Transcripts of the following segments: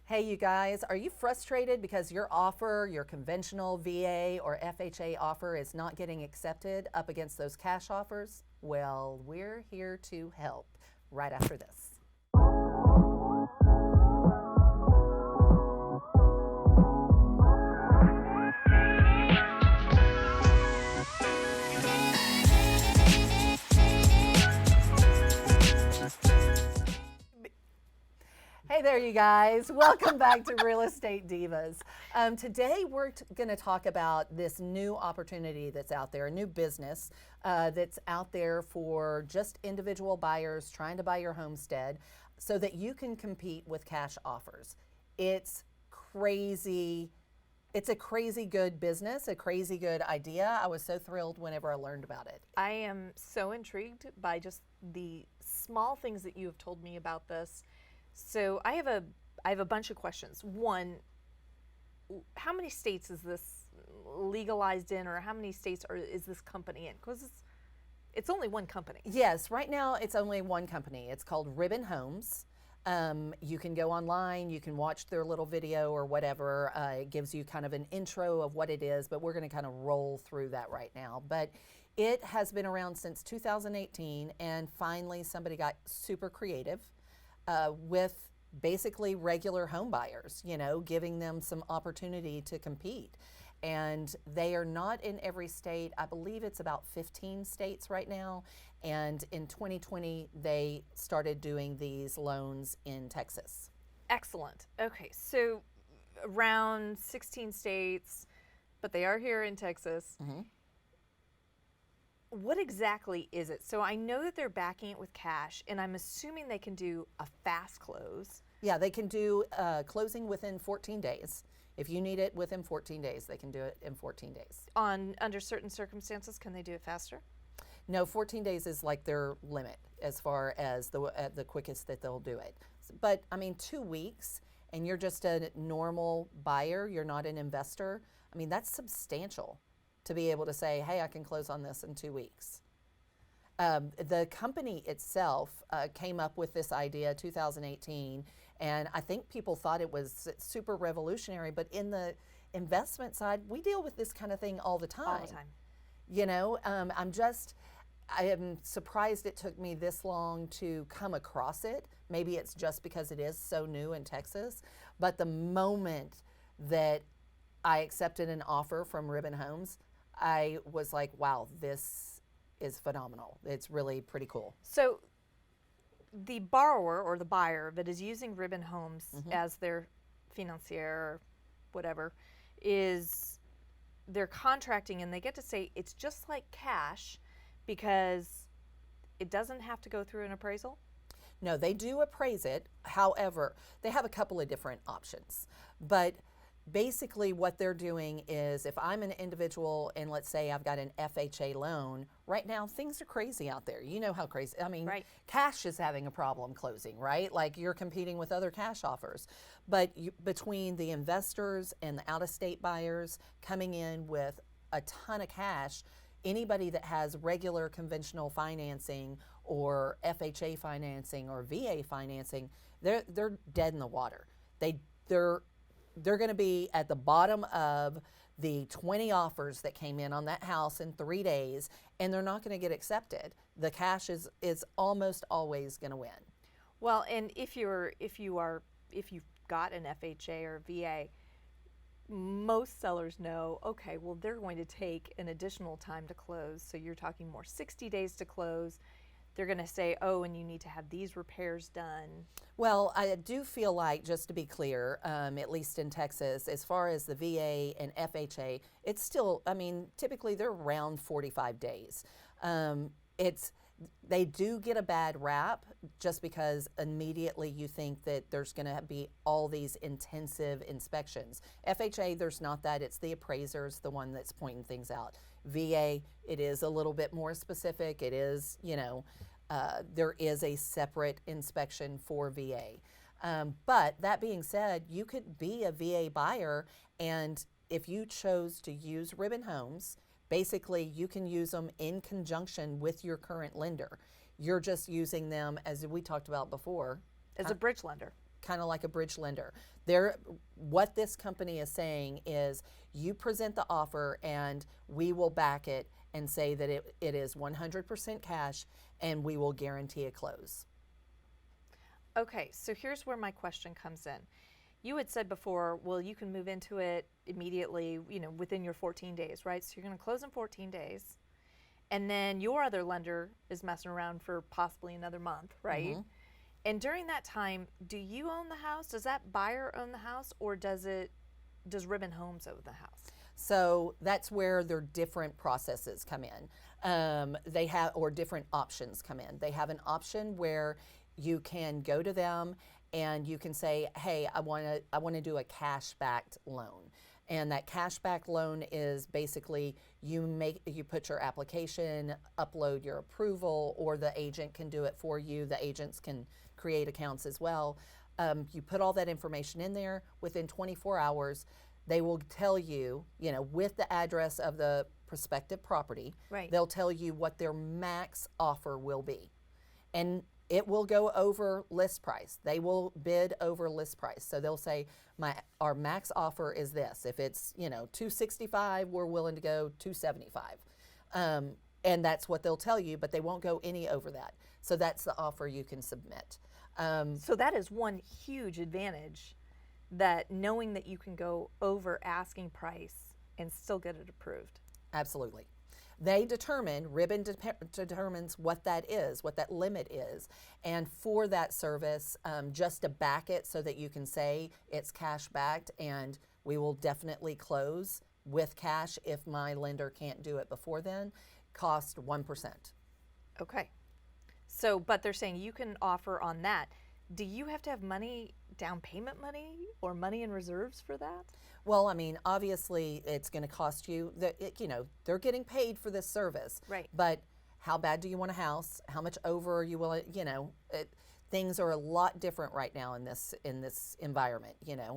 Hey, you guys, are you frustrated because your offer, your conventional VA or FHA offer, is not getting accepted up against those cash offers? Well, we're here to help right after this. Hey there, you guys. Welcome back to Real Estate Divas. Today, we're going to talk about this new opportunity that's out there, a new business that's out there for just individual buyers trying to buy your homestead so that you can compete with cash offers. It's crazy. It's a crazy good business, a crazy good idea. I was so thrilled whenever I learned about it. I am so intrigued by just the small things that you have told me about this. So I have a bunch of questions. One, how many states is this legalized in, or how many states is this company in? Because it's only one company. Yes, right now it's only one company. It's called Ribbon Homes. You can go online, you can watch their little video or whatever. It gives you kind of an intro of what it is, but we're going to kind of roll through that right now. But it has been around since 2018, and finally somebody got super creative with basically regular home buyers, giving them some opportunity to compete. And they are not in every state. I believe it's about 15 states right now. And in 2020, they started doing these loans in Texas. Excellent. Okay, so around 16 states, but they are here in Texas. Mm-hmm. What exactly is it? So I know that they're backing it with cash, and I'm assuming they can do a fast close. Yeah, they can do closing within 14 days. If you need it within 14 days, they can do it in 14 days. Under certain circumstances, can they do it faster? No, 14 days is like their limit as far as the quickest that they'll do it. But I mean, 2 weeks, and you're just a normal buyer, you're not an investor. I mean, that's substantial to be able to say, hey, I can close on this in 2 weeks. The company itself came up with this idea 2018, and I think people thought it was super revolutionary, but in the investment side, we deal with this kind of thing all the time. All the time. I am surprised it took me this long to come across it. Maybe it's just because it is so new in Texas, but the moment that I accepted an offer from Ribbon Homes, I was like, wow, this is phenomenal. It's really pretty cool. So the borrower or the buyer that is using Ribbon Homes as their financier or whatever they're contracting, and they get to say it's just like cash because it doesn't have to go through an appraisal? No, they do appraise it. However, they have a couple of different options. But basically what they're doing is, if I'm an individual and let's say I've got an FHA loan, right now things are crazy out there. You know how crazy, I mean, Right. Cash is having a problem closing, right? Like you're competing with other cash offers. But between the investors and the out-of-state buyers coming in with a ton of cash, anybody that has regular conventional financing or FHA financing or VA financing, they're dead in the water. They're going to be at the bottom of the 20 offers that came in on that house in 3 days, and they're not going to get accepted. The cash is almost always going to win. Well, and if you've got an FHA or VA, most sellers know, okay, well, they're going to take an additional time to close. So you're talking more 60 days to close. They're going to say, oh, and you need to have these repairs done. Well, I do feel like, just to be clear, at least in Texas, as far as the VA and FHA, it's still, I mean, typically they're around 45 days. They do get a bad rap just because immediately you think that there's going to be all these intensive inspections. FHA, there's not that. It's the appraisers, the one that's pointing things out. VA, it is a little bit more specific. It is, there is a separate inspection for VA. But that being said, you could be a VA buyer, and if you chose to use Ribbon Homes, basically you can use them in conjunction with your current lender. You're just using them, as we talked about before, As a bridge lender. kind of like a bridge lender. What this company is saying is you present the offer and we will back it and say that it is 100% cash and we will guarantee a close. Okay, so here's where my question comes in. You had said before, well, you can move into it immediately, within your 14 days, right? So you're going to close in 14 days. And then your other lender is messing around for possibly another month, right? And during that time, do you own the house? Does that buyer own the house, or does Ribbon Homes own the house? So that's where their different processes come in. They have, or different options come in. They have an option where you can go to them and you can say, hey, I want to do a cash-backed loan. And that cash-back loan is basically you put your application, upload your approval, or the agent can do it for you. The agents can create accounts as well. You put all that information in there. Within 24 hours, they will tell you, with the address of the prospective property, right, they'll tell you what their max offer will be. And it will go over list price. They will bid over list price. So they'll say, our max offer is this. If it's, $265, we're willing to go $275. And that's what they'll tell you, but they won't go any over that. So that's the offer you can submit. So that is one huge advantage, that knowing that you can go over asking price and still get it approved. Absolutely. Ribbon determines what that is, what that limit is. And for that service, just to back it so that you can say it's cash backed and we will definitely close with cash if my lender can't do it before then, cost 1%. Okay. So, but they're saying you can offer on that. Do you have to have down payment money, or money in reserves for that? Well, obviously it's going to cost you, they're getting paid for this service. Right. But how bad do you want a house? How much over are you willing, things are a lot different right now in this environment,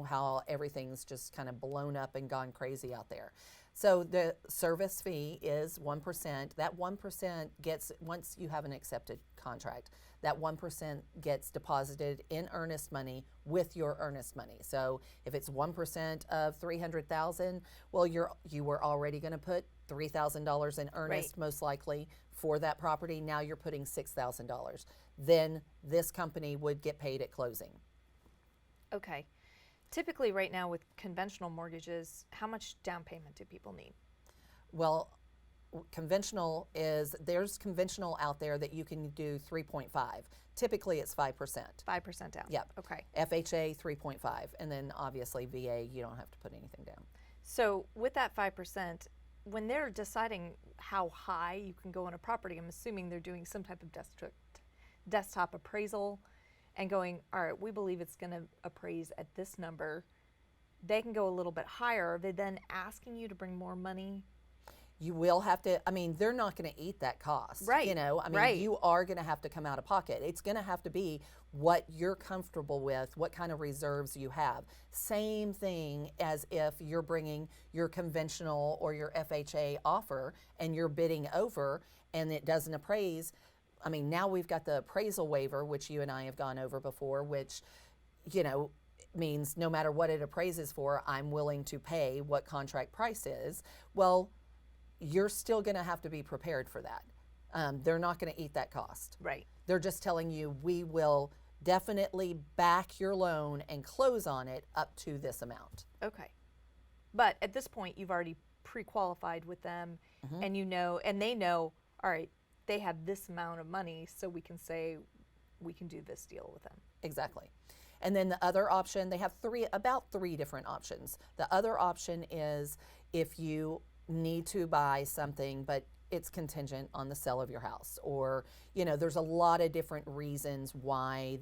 how everything's just kind of blown up and gone crazy out there. So the service fee is 1%. That 1% gets, once you have an accepted contract, that 1% gets deposited in earnest money with your earnest money. So if it's 1% of $300,000, well, you were already going to put $3,000 in earnest, right, most likely, for that property. Now you're putting $6,000. Then this company would get paid at closing. Okay. Typically right now with conventional mortgages, how much down payment do people need? Well, there's conventional out there that you can do 3.5. Typically it's 5%. 5% down. Yep. Okay. FHA 3.5, and then obviously VA, you don't have to put anything down. So with that 5%, when they're deciding how high you can go on a property, I'm assuming they're doing some type of desktop appraisal and going, all right, we believe it's going to appraise at this number. They can go a little bit higher. Are they then asking you to bring more money? You will have to, they're not going to eat that cost. Right. Right. You are going to have to come out of pocket. It's going to have to be what you're comfortable with, what kind of reserves you have. Same thing as if you're bringing your conventional or your FHA offer and you're bidding over and it doesn't appraise. Now we've got the appraisal waiver, which you and I have gone over before, which, means no matter what it appraises for, I'm willing to pay what contract price is. Well, you're still going to have to be prepared for that. They're not going to eat that cost. Right. They're just telling you, we will definitely back your loan and close on it up to this amount. Okay. But at this point, you've already pre-qualified with them, and and they know, all right, they have this amount of money, so we can say we can do this deal with them. Exactly. And then the other option, they have about three different options. The other option is if you need to buy something, but it's contingent on the sale of your house, or there's a lot of different reasons why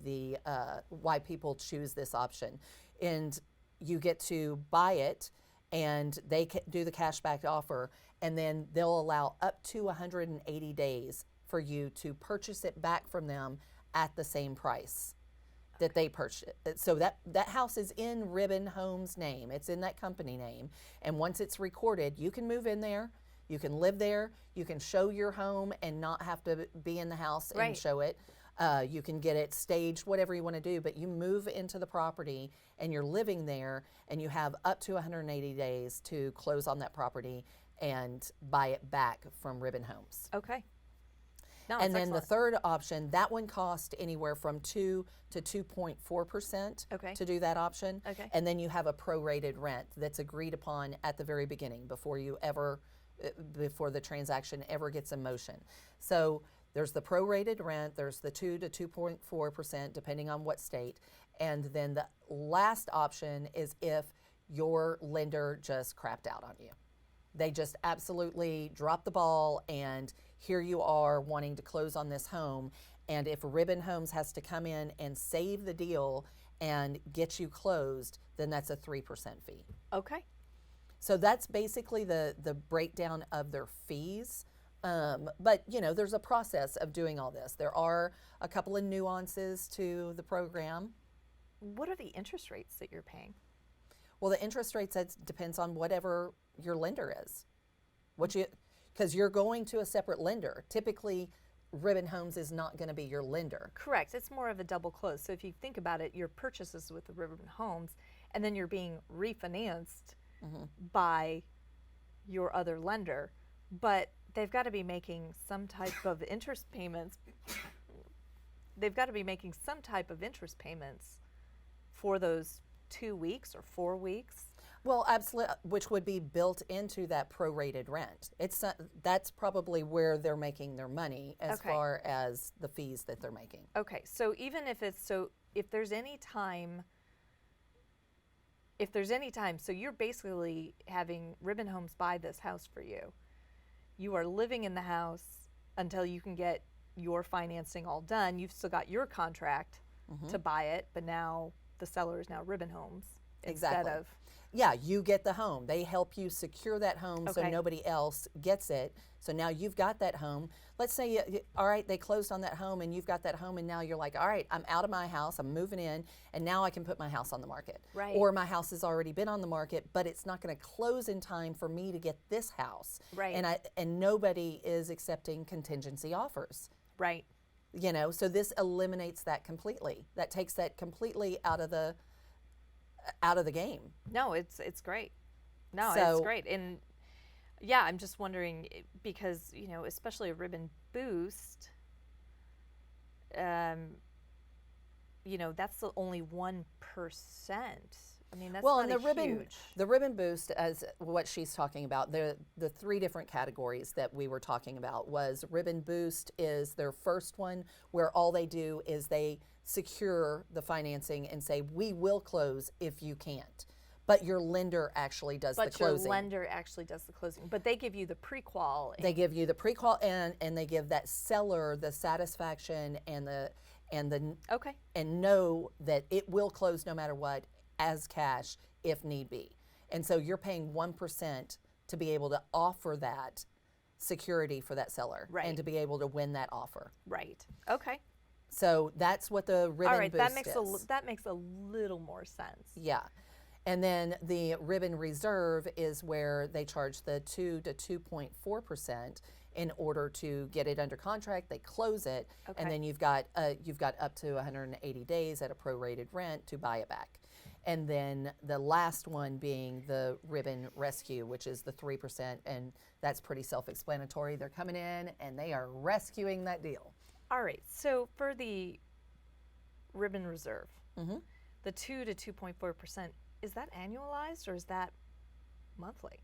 why people choose this option, and you get to buy it, and they do the cashback offer, and then they'll allow up to 180 days for you to purchase it back from them at the same price that they purchased it. So that house is in Ribbon Homes' name. It's in that company name. And once it's recorded, you can move in there, you can live there, you can show your home and not have to be in the house and Right. show it. You can get it staged, whatever you want to do, but you move into the property and you're living there, and you have up to 180 days to close on that property and buy it back from Ribbon Homes. Okay. No, And that's then the excellent. third option, that one costs anywhere from 2 to 2.4% Okay. to do that option. Okay. And then you have a prorated rent that's agreed upon at the very beginning before you ever, before the transaction ever gets in motion. So there's the prorated rent, there's the 2 to 2.4%, depending on what state. And then the last option is if your lender just crapped out on you. They just absolutely dropped the ball, and here you are wanting to close on this home. And if Ribbon Homes has to come in and save the deal and get you closed, then that's a 3% fee. Okay. So that's basically the breakdown of their fees. But, you know, there's a process of doing all this. There are a couple of nuances to the program. What are the interest rates that you're paying? Well, the interest rates, that depends on whatever your lender is. Because you're going to a separate lender. Typically, Ribbon Homes is not going to be your lender. Correct. It's more of a double close. So if you think about it, your purchases with the Ribbon Homes, and then you're being refinanced by your other lender, but they've got to be making some type of interest payments. They've got to be making some type of interest payments for those 2 weeks or 4 weeks. Well, absolutely, which would be built into that prorated rent. That's probably where they're making their money as Okay. far as the fees that they're making. Okay, so even if it's if there's any time, so you're basically having Ribbon Homes buy this house for you. You are living in the house until you can get your financing all done. You've still got your contract to buy it, but now the seller is now Ribbon Homes Exactly. instead of. Yeah, you get the home. They help you secure that home so Okay. nobody else gets it. So now you've got that home. Let's say, all right, they closed on that home and you've got that home, and now you're like, all right, I'm out of my house, I'm moving in, and now I can put my house on the market. Right. Or my house has already been on the market, but it's not going to close in time for me to get this house. Right. And nobody is accepting contingency offers. Right. You know, so this eliminates that completely. That takes that completely out of the game. No, it's great. No, So- it's great. And yeah, I'm just wondering because, you know, especially a Ribbon Boost, you know, that's the only 1%. I mean, that's Well, not and huge. the ribbon boost, as what she's talking about, the three different categories that we were talking about was ribbon boost is their first one, where all they do is they secure the financing and say, we will close if you can't, but your lender actually does the But your closing. lender actually does the closing. But they give you the pre-qual. They give you the pre-qual, and they give that seller the satisfaction and the Okay. and know that it will close no matter what as cash if need be. And so you're paying 1% to be able to offer that security for that seller Right. and to be able to win that offer. Right. Okay. So that's what the ribbon All right. boost That is. makes a little more sense. Yeah. And then the ribbon reserve is where they charge the 2 to 2.4% in order to get it under contract. They close it, Okay. and then you've got up to 180 days at a prorated rent to buy it back. And then the last one being the ribbon rescue, which is the 3%, and that's pretty self-explanatory. They're coming in and they are rescuing that deal. All right. So for the Ribbon Reserve, Mhm. the 2 to 2.4%, is that annualized or is that monthly?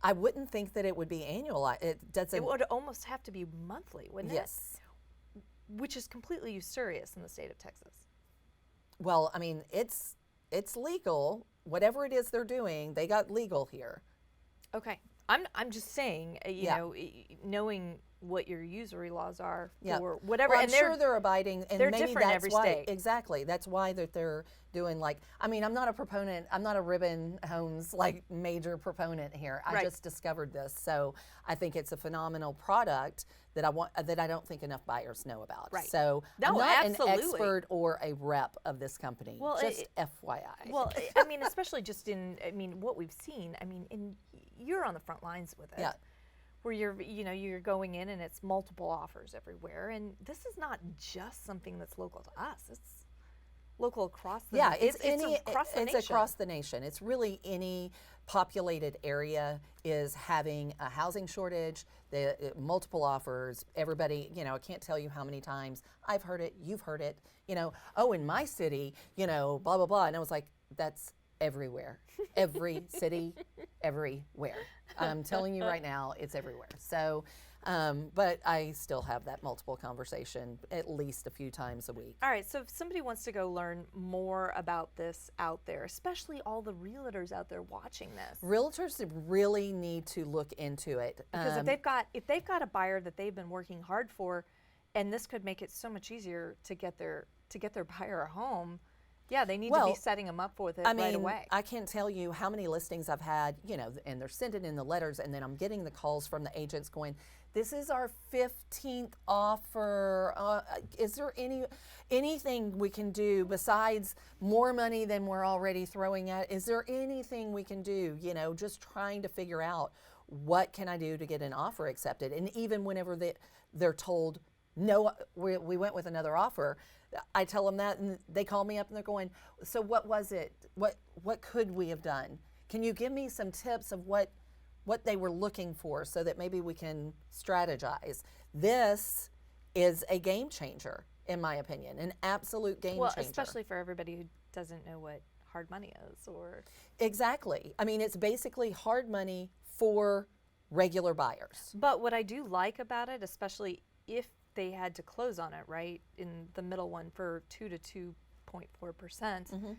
I wouldn't think that it would be annual. It doesn't. It would almost have to be monthly, wouldn't Yes. it? Which is completely usurious in the state of Texas. Well, I mean, it's legal. Whatever it is they're doing, they got legal here. Okay. I'm just saying, you Yeah. know, knowing what your usury laws are Yeah. for whatever, Well, I'm and sure they're abiding, and they're maybe different in that's every why. state. Exactly, that's why that they're doing like. I mean, I'm not a proponent. I'm not a Ribbon Homes like major proponent here. I Right. just discovered this, so I think it's a phenomenal product that I don't think enough buyers know about. Right. So No, I'm not absolutely. an expert or a rep of this company. Well, just FYI. well, I mean, especially just in, I mean, what we've seen. I mean, you're on the front lines with it. Yeah. where you're going in and it's multiple offers everywhere, and this is not just something that's local to us. It's local across the it's across the nation. across the nation. It's really any populated area is having a housing shortage, the multiple offers. Everybody, I can't tell you how many times I've heard it, you've heard it, oh, in my city, blah, blah, blah. And I was like, that's everywhere. Every city, everywhere. I'm telling you right now, it's everywhere. So, but I still have that multiple conversation at least a few times a week. All right, so if somebody wants to go learn more about this out there, especially all the realtors out there watching this. Realtors really need to look into it. Because if they've got a buyer that they've been working hard for, and this could make it so much easier to get their buyer a home, yeah, they need to be setting them up with it right away. I can't tell you how many listings I've had, and they're sending in the letters, and then I'm getting the calls from the agents going, this is our 15th offer. Is there anything we can do besides more money than we're already throwing at? Is there anything we can do? Just trying to figure out what can I do to get an offer accepted. And even whenever they're told, no, we went with another offer, I tell them that, and they call me up and they're going, so what was it? What could we have done? Can you give me some tips of what they were looking for so that maybe we can strategize? This is a game changer, in my opinion, an absolute game changer. Well, especially for everybody who doesn't know what hard money is, or exactly. It's basically hard money for regular buyers. But what I do like about it, especially if they had to close on it, right, in the middle one for 2 to 2.4%,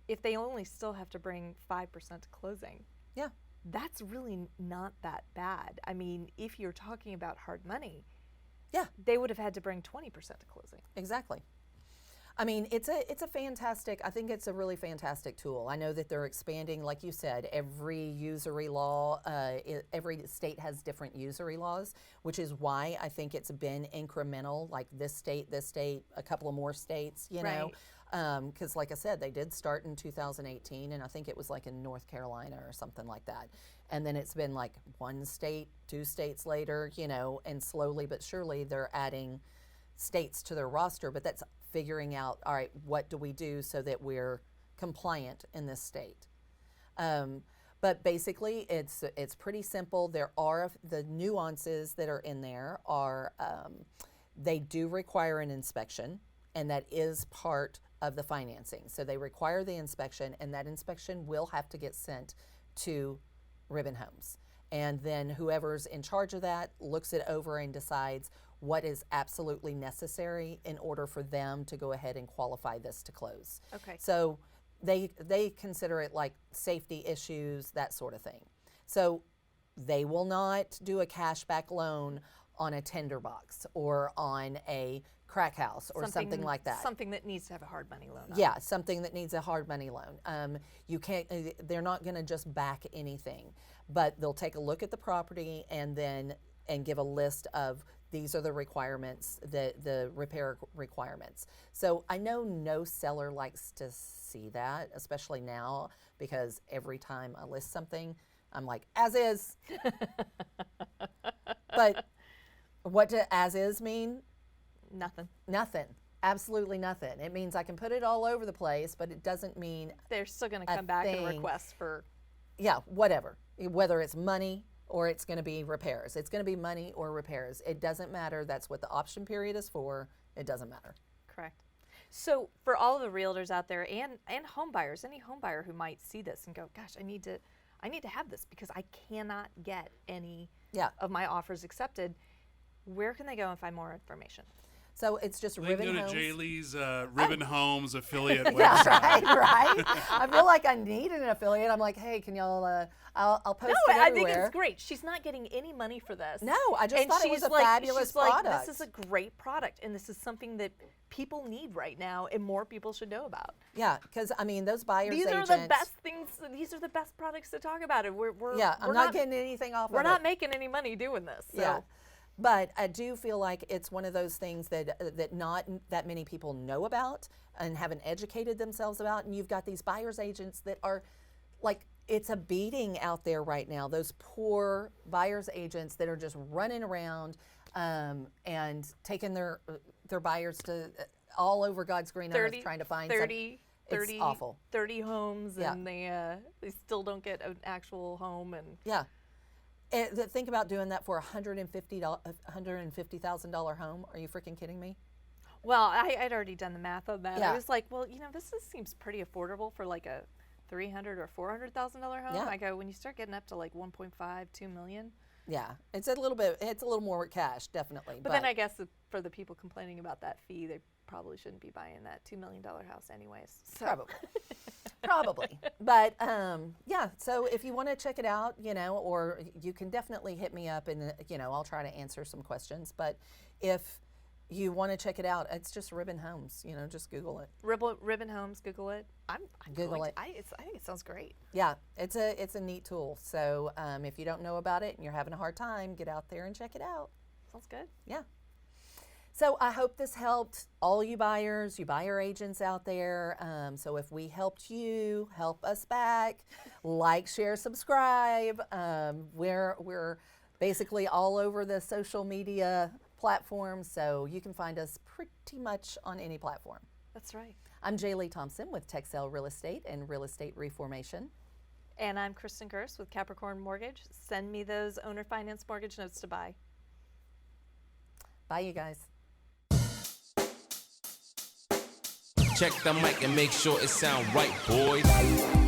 if they only still have to bring 5% to closing, that's really not that bad. If you're talking about hard money, they would have had to bring 20% to closing. Exactly. It's a fantastic, I think it's a really fantastic tool. I know that they're expanding, like you said, every usury law, every state has different usury laws, which is why I think it's been incremental, like this state, a couple of more states, Right. Because like I said, they did start in 2018, and I think it was like in North Carolina or something like that. And then it's been like one state, 2 states later, and slowly but surely they're adding states to their roster, but that's figuring out, all right, what do we do so that we're compliant in this state? But basically, it's pretty simple. There are the nuances that are in there are they do require an inspection, and that is part of the financing. So they require the inspection, and that inspection will have to get sent to Ribbon Homes. And then whoever's in charge of that looks it over and decides what is absolutely necessary in order for them to go ahead and qualify this to close. Okay. So they consider it like safety issues, that sort of thing. So they will not do a cashback loan on a tender box or on a crack house or something like that. Something that needs to have a hard money loan on. Yeah, something that needs a hard money loan. You can't. They're not going to just back anything, but they'll take a look at the property and give a list of these are the requirements, the repair requirements. So I know no seller likes to see that, especially now, because every time I list something, I'm like, as is. But what does as is mean? Nothing. Nothing. Absolutely nothing. It means I can put it all over the place, but it doesn't mean they're still going to come back and request for. Yeah, whatever. Whether it's money or it's going to be repairs. It's going to be money or repairs. It doesn't matter. That's what the option period is for. It doesn't matter. Correct. So for all the realtors out there and home buyers, any home buyer who might see this and go, gosh, I need to have this because I cannot get any of my offers accepted, where can they go and find more information? So it's just They Ribbon can go Homes. to Jaylee's Ribbon Homes affiliate Yeah, website. right. I feel like I need an affiliate. I'm like, hey, can y'all? I'll post it I everywhere. think it's great. She's not getting any money for this. No, I just thought it was a like, fabulous she's product. Like, this is a great product, and this is something that people need right now, and more people should know about. Yeah, because those buyers These agents. are the best things. These are the best products to talk about. And I'm not getting anything off of it. We're not making any money doing this. So. Yeah. But I do feel like it's one of those things that not that many people know about and haven't educated themselves about. And you've got these buyers agents that are like it's a beating out there right now. Those poor buyers agents that are just running around and taking their buyers to all over God's green earth trying to find 30, it's awful. 30 homes, Yeah. and they still don't get an actual home. And Yeah. Think about doing that for $150,000 home. Are you freaking kidding me? well, I'd already done the math on that. Yeah. I was like, well, this seems pretty affordable for like a $300,000 or $400,000 home. Yeah. I go, when you start getting up to like 1.5, 2 million. Yeah, it's a little more cash, definitely. But then I guess for the people complaining about that fee, they probably shouldn't be buying that $2 million house anyways. So. Probably. But yeah, so if you want to check it out, or you can definitely hit me up and, I'll try to answer some questions. But if you want to check it out, it's just Ribbon Homes, just Google it. Ribbon Homes, Google it. I'm Google it. I think it sounds great. Yeah, it's a neat tool. So if you don't know about it and you're having a hard time, get out there and check it out. Sounds good. Yeah. So I hope this helped all you buyers, you buyer agents out there. So if we helped you, help us back. Like, share, subscribe. We're basically all over the social media platforms, so you can find us pretty much on any platform. That's right. I'm Jaylee Thompson with Texel Real Estate and Real Estate Reformation. And I'm Kristen Gerst with Capricorn Mortgage. Send me those owner finance mortgage notes to buy. Bye, you guys. Check the mic and make sure it sound right, boys.